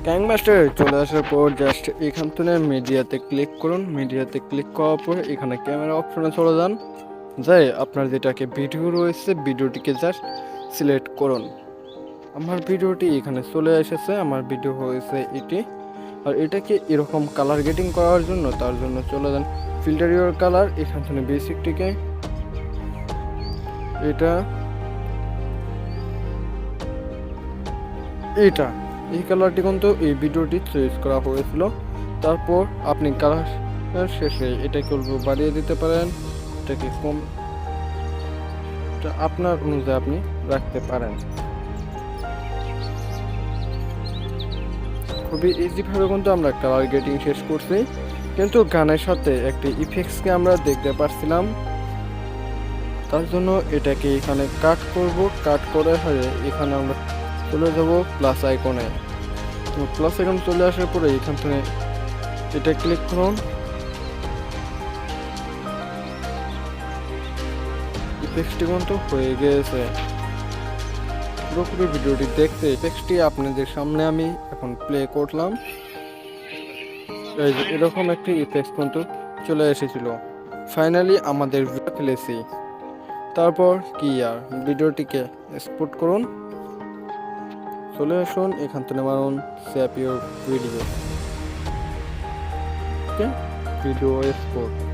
কিংমাস্টার চলে আসার পর জাস্ট এখান থেকে মিডিয়াতে ক্লিক করুন। মিডিয়াতে ক্লিক করার পর এখানে ক্যামেরা অপশনে চলে যান। যাই আপনার যেটাকে ভিডিও রয়েছে ভিডিওটিকে জাস্ট সিলেক্ট করুন। আমার ভিডিওটি এখানে চলে এসেছে, আমার ভিডিও হয়েছে এটি। আর এটাকে এরকম কালার গেটিং করার জন্য তার জন্য চলে যান ফিল্টার ইউর কালার। এখান থেকে বেসিকটিকে এটা এই কালারটি কিন্তু এই ভিডিওটি চয়েস করা হয়েছিল। তারপর আপনি কালার শেষে এটাকে অল্প বাড়িয়ে দিতে পারেন, এটাকে কম, আপনার অনুযায়ী আপনি রাখতে পারেন। খুবই ইজিভাবে কিন্তু আমরা কালার গেটিং শেষ করছি, কিন্তু গানের সাথে একটি ইফেক্টসকে আমরা দেখতে পারছিলাম। তার জন্য এটাকে এখানে কাট করব। কাট করে হয়ে এখানে আমরা চলে যাব প্লাস আইকনে। তো প্লাস আইকন চলে আসার পরে এখান থেকে এটা ক্লিক করুন। ইফেক্টসটি কিন্তু হয়ে গেছে। পুরোপুরি ভিডিওটি দেখতে ইফেক্টসটি আপনাদের সামনে আমি এখন প্লে করলাম। এরকম একটি ইফেক্টস কিন্তু চলে এসেছিল। ফাইনালি আমাদের ভিডিও ফেলেছি। তারপর কি আর ভিডিওটিকে এক্সপোর্ট করুন। চলে আসুন এখান থেকে মারুন save your video. Okay, video export.